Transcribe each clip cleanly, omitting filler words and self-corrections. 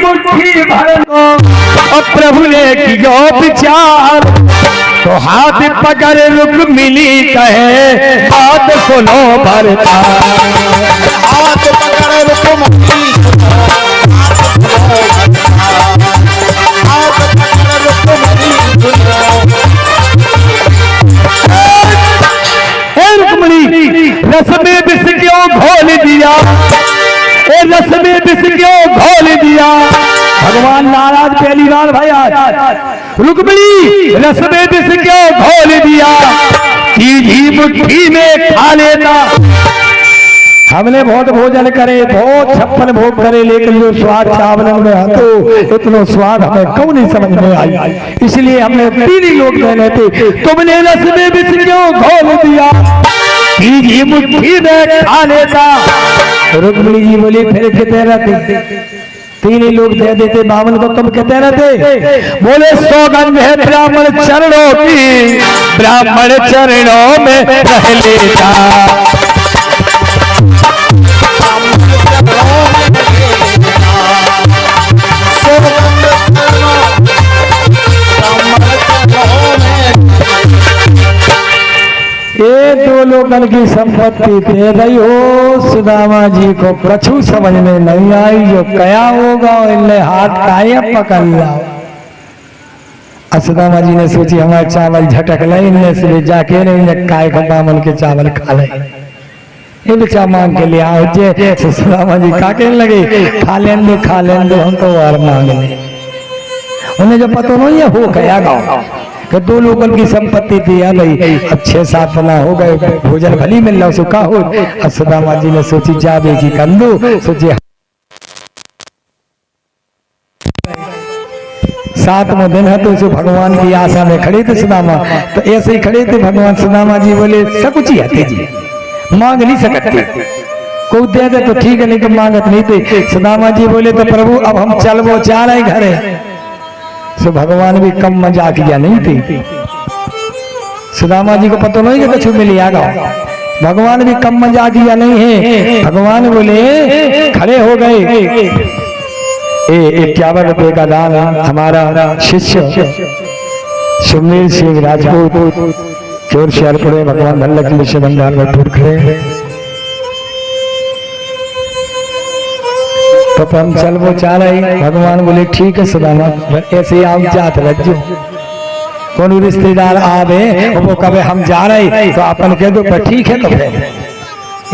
मुट्ठी भरन को और प्रभु ने किया विचार तो हाथ पकड़ रुक मिली कहे बात सुनो भरता हाथ पकड़ रुक मिली हाथ पकड़ रुक मिली रस में विष क्यों घोल दिया रस में विष क्यों घोल दिया भगवान नाराज पहली बार भाई आज रुक्मिणी रस में विष क्यों घोल दिया सीधी मुट्ठी में खा लेता हमने बहुत भोजन करे बहुत छप्पन भोग करे लेकिन जो स्वाद चावल में तो इतना स्वाद हमें क्यों नहीं समझ में आई इसलिए हमने तीन ही लोग कहने थे तुमने रस में विष क्यों घोल दिया सीधी मुट्ठी में खा लेता रुक्मिणी जी बोली फिर कहते रहते तीन ही लोग दे देते बावन को तुम कहते रहते बोले सौगंध है ब्राह्मण चरणों की ब्राह्मण चरणों में रह लेता ये दो लोगन की संपत्ति दे रही हो सुदामा जी को कछु समझ में नहीं आई जो कया होगा इनने हाथ काया पकड़ लिया सुदामा जी ने सोची हमारे चावल झटक ले इनने से जाके नहीं काय को बामन के चावल खा ले ये बेचा मांग के लिए आओ जे सुदामा जी का कहने लगे खा लें दो हम तो और मांग ले उन्हें जो पता नहीं है हो गया गाँव कि दो लोगों की संपत्ति थी आ गई अब 6-7 तना हो गए भोजन भली मिल रहा सुखा हो सुदामा जी ने सोची जा बेची कंदू सोची 7वां दिन है तो भगवान की आशा में खड़े थे सुदामा तो ऐसे ही खड़े थे भगवान सुदामा जी बोले सब कुछ ही आते जी मांग नहीं सकते कोई दे दे तो ठीक है नहीं तो मांगत नहीं थे सुदामा जी बोले तो प्रभु अब हम चल वो जा रहे घर सो भगवान भी कम मजाक किया नहीं थी सुदामा जी को पता नहीं कि कुछ मिल आगा भगवान भी कम मजाक किया नहीं है भगवान बोले खड़े हो गए 51 रुपए का दान हमारा शिष्य सुमेर सिंह राजपूत चोर शहर पड़े भगवान धन लक्ष्मी भंडार में टूट खड़े तो हम चल वो चाह रहे भगवान बोले ठीक है सुदामा ऐसे आप जात रज्जो कौन रिश्तेदार आवे वो कहे हम जा रहे तो अपन कह दो पर ठीक है तो फिर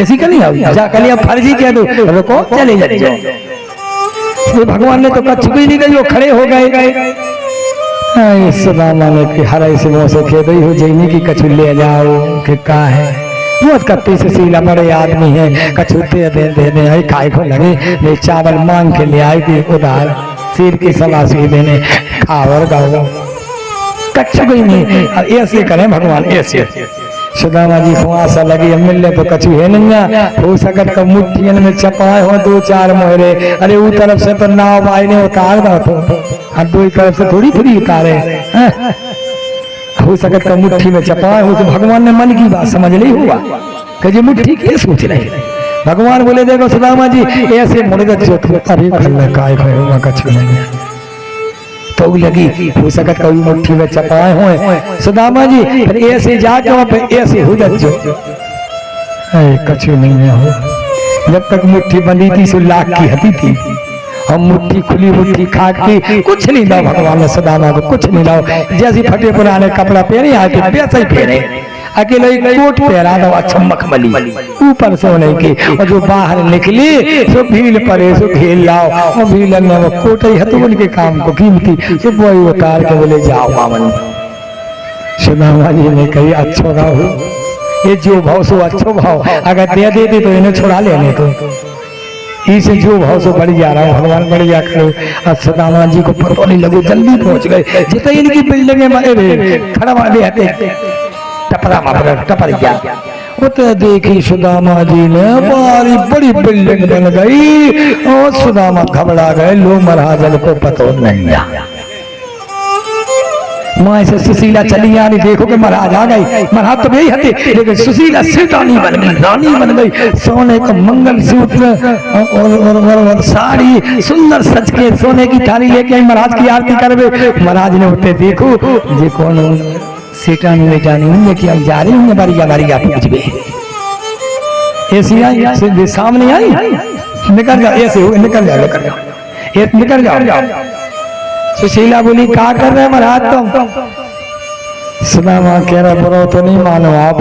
ऐसी का नहीं आओ जा कल अब फर्जी कह दो रुको चले जाओ तो भगवान ने तो कच्छ भी नहीं गई वो खड़े हो गए सुदामा ने हर ऐसे मुँह से कह दी हो जैनी की कछु ले जाओ कि का है बहुत कत्ती से सीला बड़े आदमी है कछुते देने खाए को लगे मैं चावल मांग के ले आई थी उधार सिर की सलासी देने खाओ और गाओ कच्छु कोई नहीं अब ऐसे करें भगवान ऐसे सुदामा जी को आशा लगी मिलने तो कछु है नहीं हो सकत का मुट्ठियन में चपाए हो 2-4 मोहरे अरे वो तरफ से तो नाव भाई ने उतार दो तो हम दो तरफ से थोड़ी उतारे हो सकत का मुट्ठी में चपाए हो तो भगवान ने मन की बात समझ ली हुआ कि जी मुट्ठी क्या सोच रहे भगवान बोले देखो सुदामा जी ऐसे मुड़ जो अरे काय होगा कछु नहीं तो लगी हो सकत का मुट्ठी में चपाए हुए सुदामा जी फिर ऐसे जाके वहां पे ऐसे हो जो कछु नहीं हो जब तक मुट्ठी बंधी थी सो लाख की हती थी हम मुट्ठी खुली मुट्ठी खा के कुछ नहीं लाओ भगवान ने सुदामा को कुछ नहीं लाओ जैसे फटे पुराने कपड़ा पहने आके वैसे ही पहने अकेले कोट पहरा दो अच्छा मखमली ऊपर सोने की और जो बाहर निकली सो भील पड़े सो भील लाओ और भील में वो कोट ही हतो उनके काम को कीमती सो वही उतार के बोले जाओ बामन सुदामा जी ने कही अच्छो रहो ये जो भाव सो अच्छो भाव अगर दे देते तो इन्हें छुड़ा लेने तो इसे जो भाव से बढ़ जा रहा हूँ भगवान बढ़ जा करो अब सुदामा जी को पता नहीं लगे जल्दी पहुंच गए जितने इनकी बिल्डिंग में खड़ा वाले टपर गया तो देखी सुदामा जी ने हमारी बड़ी बिल्डिंग बन गई और सुदामा घबरा गए लो महाराजन को पता नहीं माँ ऐसे सुशीला चली आनी, देखो कि महाराज आ गई। महाराज तो यही हते, लेकिन सुशीला सेठानी बन गई, रानी बन गई। सोने का मंगल सूत्र और साड़ी सुंदर सज के सोने की थाली लेके आई, महाराज की आरती करवे। महाराज ने होते देखो जे कौन सेठानी में जानी हूँ कि हम जा रही हूँ बारिया बारिया पूछ भी ऐसी आई, सीधे सामने आई, निकल जाओ ऐसे हो, निकल जाओ निकल जाओ, ये निकल जाओ। सुशीला बोली क्या कर रहे हैं महाराज तुम? सुदामा कह रहा बुरा तो नहीं मानो आप,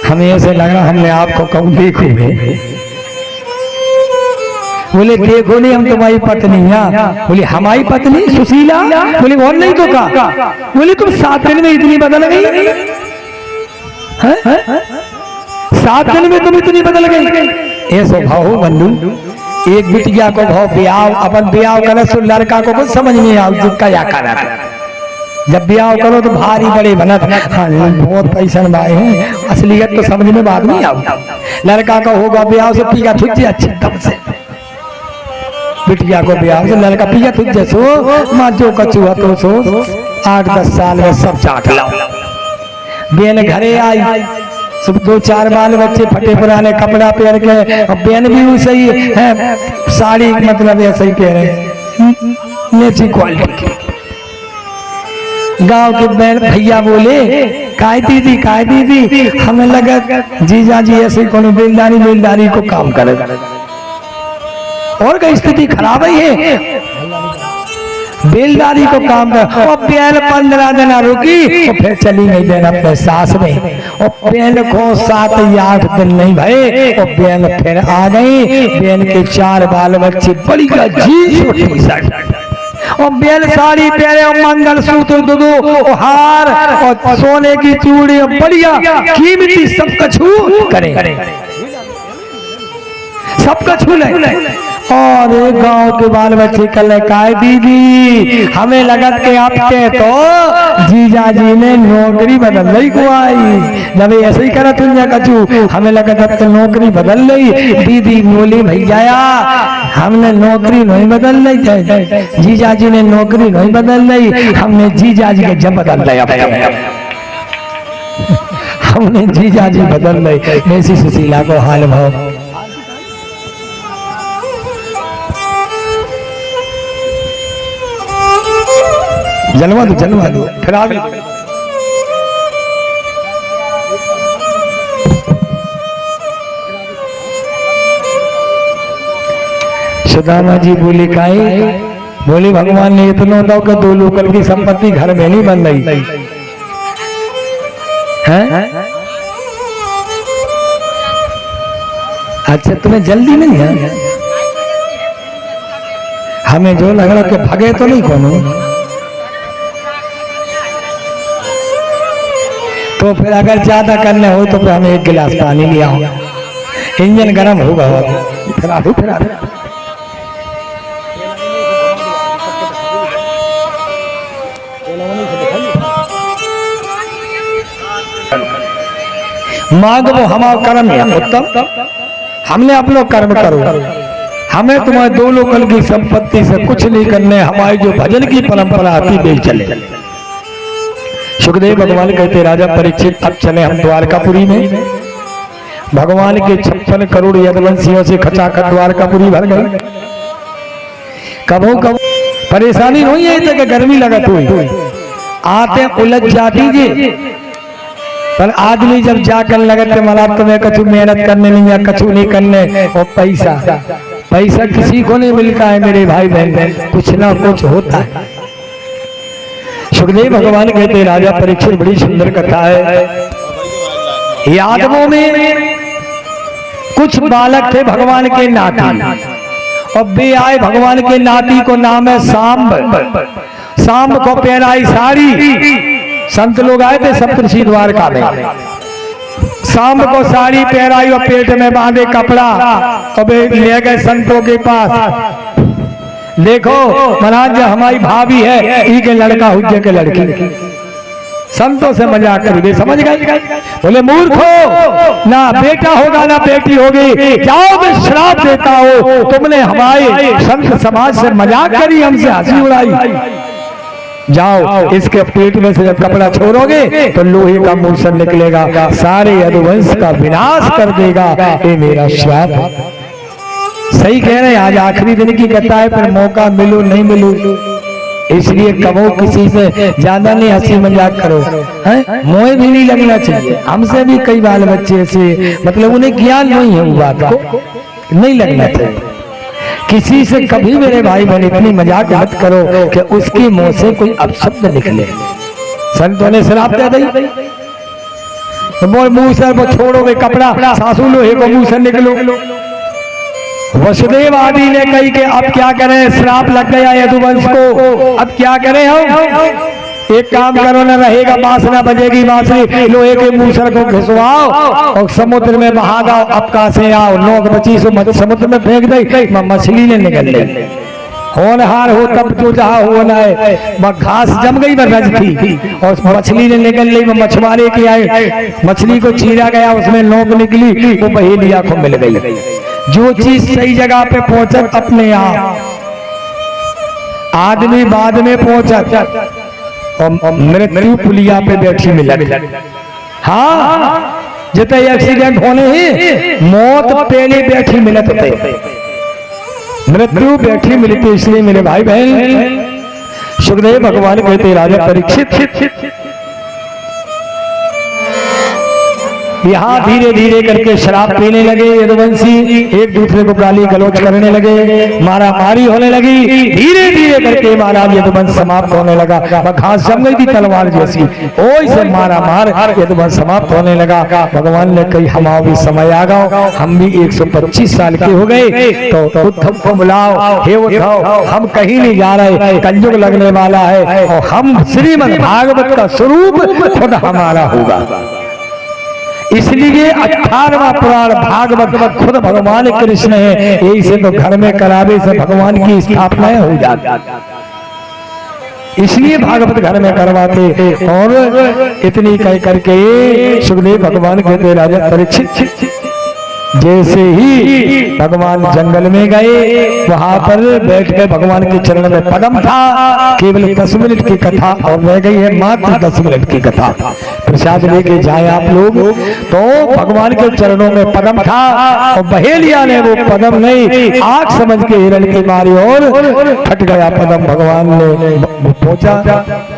हमें ऐसे लग रहा हमने आपको कब देखो है। बोले देखो नहीं हम तुम्हारी पत्नी हैं। बोली हमारी पत्नी सुशीला? बोली और नहीं तो का? बोली तुम 7 दिन में इतनी बदल गई? 7 दिन में तुम इतनी बदल गई? ऐसा भाव हो बंधु, एक बिटिया को भाव ब्याह, अपन ब्याह करे तो लड़का को कुछ समझ नहीं आओ जिसका या करा। जब ब्याह करो तो भारी बड़े बनत, हाँ बहुत पैसा बाए हैं, असलियत तो समझ में बात नहीं आओ। लड़का का होगा ब्याह से पीगा थुच्चे अच्छे दम से, बिटिया को ब्याह से लड़का पीगा थुच्चे सो माँ जो कचुआ तो सो 8-10 साल में सब चाट लाओ। बेन घरे आई, सब 2-4 बाल बच्चे फटे पुराने कपड़ा पहन के, और बेन भी वैसे ही है, साड़ी मतलब ऐसे ही पहने नीची क्वालिटी की। गांव के बहन भैया बोले काय दीदी, हमें लगा जीजा जी ऐसे कोनो बेलदारी को काम करे और का स्थिति खराब ही है, बेलदारी को काम कर। और बेल 15 दिन रुकी और फिर चली गई बेन अपने सास में, और बेन को 7 या 8 दिन नहीं भये और बेन फिर आ गई। बेन के 4 बाल बच्चे, बड़ी का जीन्स और बेल साड़ी पहने और मंगल सूत्र दो हार और सोने की चूड़ी और बढ़िया कीमती सब कछु करे, सब कछु ले। और गांव के बाल बच्चे कल काय दीदी, हमें लगत के आपके तो जीजा जी ने नौकरी बदल ली को आई। जब ऐसे ही करा तुझे कचू, हमें लगत अब तो नौकरी बदल ली। दीदी बोली भैया हमने नौकरी नहीं बदल ली, जीजा जी ने नौकरी नहीं बदल ली, हमने जीजा जी के जब बदल लिया, हमने जीजा जी बदल ली। ऐसी सुशीला को हाल भाव। जलवा दो फिर आगे। सुदामा जी बोली काई? बोली भगवान ने इतना दो कि 2 लोकल की संपत्ति घर में नहीं बन रही है। अच्छा तुम्हें जल्दी नहीं है? हमें जो लग रहा कि भगे तो नहीं कोनो, तो फिर अगर ज्यादा करने हो तो फिर हमें 1 गिलास पानी लिया हो, इंजन गर्म होगा। फिर आधु मांग वो हमारा कर्म है उत्तम, हमने अपना कर्म करो। हमें तुम्हारे 2 लोकल की संपत्ति से कुछ नहीं करने, हमारी जो भजन की परंपरा आती बेल चले। सुखदेव भगवान कहते राजा परीक्षित अब चले हम द्वारकापुरी में। भगवान के 56 करोड़ यदुवंशियों से खचाखच द्वारकापुरी भर गई। कबो कब परेशानी हुई है कि गर्मी लगत हुई, आते उलझ जाती जी, पर आदमी जब जाकर लगते महाराज तुम्हें कछु मेहनत करने नहीं या कछु नहीं करने, और पैसा किसी को नहीं मिलता है मेरे भाई बहन, कुछ ना कुछ होता है। सुखदेव भगवान कहते राजा परीक्षित बड़ी सुंदर कथा है। यादवों में कुछ बालक थे भगवान के नाती, और वे आए भगवान के नाती को नाम है सांब। सांब को पहनाई साड़ी, संत लोग आए थे सप्तऋषि द्वारका में, सांब को साड़ी पहनाई और पेट में बांधे कपड़ा, तो वे ले गए संतों के पास। देखो महाराज हमारी भाभी है, ई के लड़का हुज्जे के लड़की, संतों से मजाक कर दे, समझ गए? बोले मूर्खो, ना बेटा होगा ना बेटी होगी, जाओ मैं श्राप देता हूँ, तुमने हमारे संत समाज से मजाक करी, हमसे हंसी उड़ाई। जाओ इसके पेट में से जब कपड़ा छोड़ोगे तो लोहे का मूसल निकलेगा, सारे यदुवंश का विनाश कर देगा, ये मेरा श्राप है। सही कह रहे हैं, आज आखिरी दिन की कथा है, पर मौका मिलो नहीं मिलो, इसलिए कहो किसी से ज्यादा नहीं हंसी मजाक करो, हैं? मोह भी नहीं लगना चाहिए। हमसे भी कई बाल बच्चे ऐसे, मतलब उन्हें ज्ञान नहीं है, वो बात को नहीं लगना चाहिए। किसी से कभी मेरे भाई बहन इतनी मजाक मत करो कि उसके मुंह से कोई अपशब्द निकले। संतों ने श्राप दे दी, मुंह से वो छोड़ोगे कपड़ा, सासू लोहे को मुंह से निकलो। वसुदेव आदि ने कही कि अब क्या करें, श्राप लग गया यदुवंश को, अब क्या करें हम? एक काम करो, न रहेगा बांस न बजेगी बांसुरी, लोहे के मूसल को घिसवाओ और समुद्र में बहा दो। अब कहां से आओ, नोक बची सो समुद्र में फेंक दे, मछली ने निकल गई। होनहार हो तब तो जहाँ होना है, घास जम गई वह रज थी और मछली ने निकल ली, वो मछुआरे की आए, मछली को चीरा गया, उसमें नोक निकली, वो बहेलिया को मिल गई। जो चीज सही जगह पे पहुंचत अपने आप, आदमी बाद में पहुंचत, और मृत्यु पुलिया पे बैठी मिलत। हाँ, जितने एक्सीडेंट होने ही मौत पहले बैठी मिलत थे, मृत्यु बैठी मिलती। इसलिए मेरे भाई बहन, सुखदेव भगवान कहते राजा परीक्षित यहाँ धीरे धीरे करके शराब पीने लगे यदुवंशी, एक दूसरे को गाली गलौज करने लगे, मारा मारी होने लगी। धीरे धीरे करके महाराज यदुवंश समाप्त होने लगा। घास जम गई थी तलवार जैसी, ओई से मारा मार यदुवंश समाप्त होने लगा। भगवान ने कही हम भी समय आ गए, हम भी 125 साल के हो गए, तो उद्धव को बुलाओ। हे उद्धव, हम कहीं नहीं जा रहे, कलयुग लगने वाला है और हम श्रीमद् भागवत का स्वरूप खुद हमारा होगा। इसलिए 18वां पुराण भागवत खुद भगवान कृष्ण है, यही से तो घर में करावे से भगवान की स्थापनाएं हो जाती, इसलिए भागवत घर में करवाते। और इतनी कह करके सुखदेव भगवान कहते राजा परीक्षित, जैसे ही भगवान जंगल में गए, वहां पर बैठ के भगवान के चरण में पदम था। केवल 10 मिनट की कथा और रह गई है, मात्र 10 मिनट की कथा। प्रसाद लेके जाए आप लोग, तो भगवान के चरणों में पदम था और बहेलिया ने वो पदम नहीं, आंख समझ के हिरण की मारी और फट गया पदम। भगवान ने पहुंचा,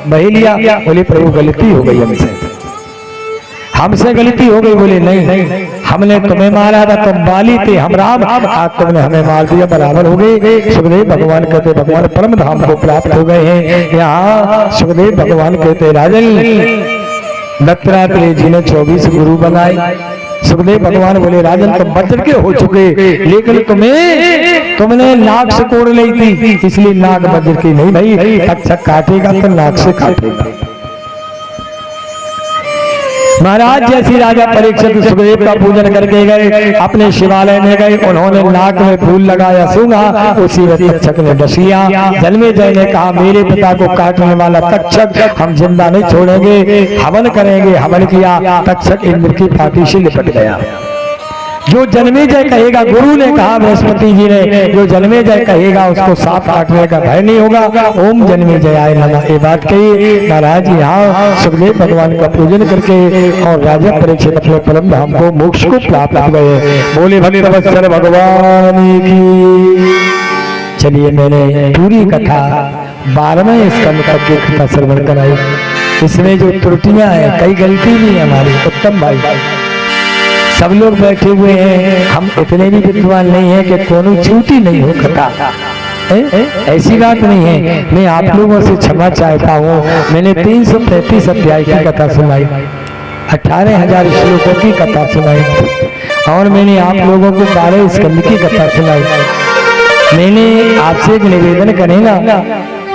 बहेलिया बोले प्रभु गलती हो गई हमसे गलती हो गई। बोले नहीं, हमने तुम्हें मारा था, तुम बाली थे, हम राम, आज तुमने हमें मार दिया, बराबर हो गए। सुखदेव भगवान कहते भगवान परम धाम को प्राप्त हो गए हैं। यहाँ सुखदेव भगवान कहते राजन, दत्तात्रेय जी ने 24 गुरु बनाए। सुखदेव भगवान बोले राजन तुम वज्र के हो चुके, लेकिन तुमने नाक से कोड़ ली थी, इसलिए नाक वज्र की नहीं भाई, तक्षक काटेगा तो नाक से काटेगा। महाराज जैसी राजा परीक्षित सुखदेव का पूजन करके गए, अपने शिवालय में गए, उन्होंने नाक में फूल लगाया, सूंघा, उसी में तक्षक ने डस लिया। जन्मेजय ने कहा मेरे पिता को काटने वाला तक्षक हम जिंदा नहीं छोड़ेंगे, हवन करेंगे। हवन किया, तक्षक इंद्र की फाटी से लिपट गया। जो जन्मेजय कहेगा, गुरु ने कहा बृहस्पति जी ने, जो जन्मेजय कहेगा उसको सांप काटने का भय नहीं होगा। ओम जन्मेजयाय नमः, ये बात कही। महाराज यहाँ सुखदेव भगवान का पूजन करके और राजा परीक्षित अपने परम धाम को मोक्ष को प्राप्त हो गए। बोले भक्तवत्सल भगवान की। चलिए मैंने पूरी कथा 12वें स्कंद तक की कथा श्रवण कराई। इसमें जो त्रुटियां हैं, कई गलती भी है हमारी, उत्तम भाई सब लोग बैठे हुए हैं, हम इतने भी विद्वान नहीं है कि कोनो छूटी नहीं हो कथा, ऐसी बात नहीं है। मैं आप लोगों से क्षमा चाहता हूँ। मैंने 335 अध्याय की कथा सुनाई, 18,000 श्लोकों की कथा सुनाई, और मैंने आप लोगों को 12 स्कंद की कथा सुनाई। मैंने आपसे एक निवेदन करे ना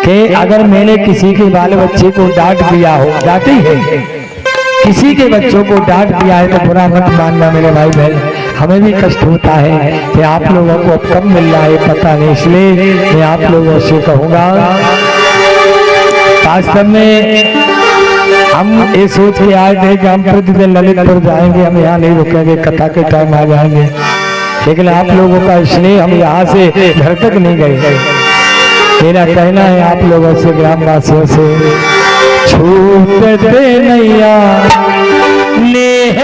कि अगर मैंने किसी के बाल बच्चे को डांट दिया हो, डांटी है, किसी के बच्चों को डांट दिया है, तो बुरा मत मानना मेरे भाई बहन। हमें भी कष्ट होता है कि आप लोगों को अब कब मिल रहा है पता नहीं, इसलिए मैं आप लोगों से कहूँगा, वास्तव में हम ये सोच के आए थे कि हम प्रतिदिन ललितपुर जाएंगे, हम यहाँ नहीं रुकेंगे, कथा के टाइम आ जाएंगे, लेकिन आप लोगों का स्नेह, हम यहाँ से घर तक नहीं गए। मेरा कहना है आप लोगों से, ग्रामवासियों से, छूटते नैया नेह